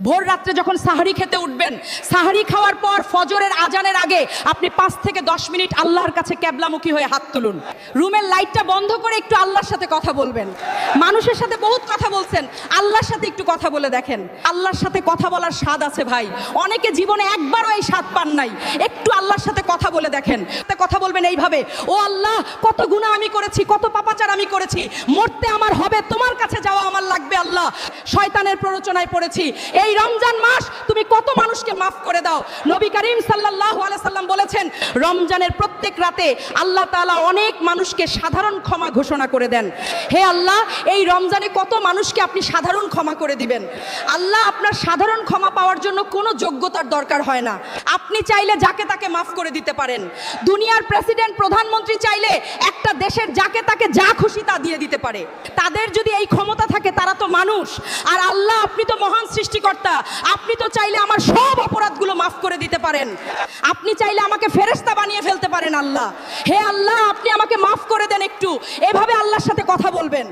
ভোর রাত্রে যখন সাহারি খেতে উঠবেন, সাহারি খাওয়ার পর ফজরের আজানের আগে আপনি 5 থেকে 10 মিনিট আল্লাহর কাছে ক্যাবলামুখী হয়ে হাত তুলুন। রুমের লাইটটা বন্ধ করে একটু আল্লাহর সাথে কথা বলবেন। মানুষের সাথে বহুত কথা বলছেন, আল্লাহর সাথে একটু কথা বলে দেখেন। আল্লাহর সাথে কথা বলার স্বাদ আছে ভাই, অনেকে জীবনে একবারও এই স্বাদ পান নাই। একটু আল্লাহর সাথে কথা বলে দেখেন। কথা বলবেন এইভাবে, ও আল্লাহ, কত গুনাহ আমি করেছি, কত পাপাচার আমি করেছি, মরতে আমার হবে, তোমার কাছে যাওয়া আমার লাগবে আল্লাহ। শয়তানের প্ররোচনায় পড়েছি, এই রমজান মাস তুমি কত মানুষকে মাফ করে দাও। নবী করিম সাল্লাল্লাহু আলাইহি সাল্লাম বলেছেন, রমজানের প্রত্যেক রাতে আল্লাহ তাআলা অনেক মানুষকে সাধারণ ক্ষমা ঘোষণা করে দেন। হে আল্লাহ, এই রমজানে কত মানুষকে আপনি সাধারণ ক্ষমা করে দিবেন। আল্লাহ, আপনার সাধারণ ক্ষমা পাওয়ার জন্য কোনো যোগ্যতার দরকার হয় না। আপনি চাইলে যাকে তাকে মাফ করে দিতে পারেন। দুনিয়ার প্রেসিডেন্ট, প্রধানমন্ত্রী চাইলে একটা দেশের যাকে তাকে যা খুশি তা দিয়ে দিতে পারে। তাদের যদি এই ক্ষমতা থাকে, তারা তো মানুষ। আর আল্লাহ, আপনি তো মহান সৃষ্টিকর্তা, আপনি তো চাইলে আমার সব অপরাধগুলো মাফ করে দিতে পারেন। আপনি চাইলে আমাকে ফেরেশতা বানিয়ে ফেলতে পারেন আল্লাহ। হে আল্লাহ, আপনি আমাকে মাফ করে দেন একটু। এভাবে আল্লাহর সাথে কথা বলবেন।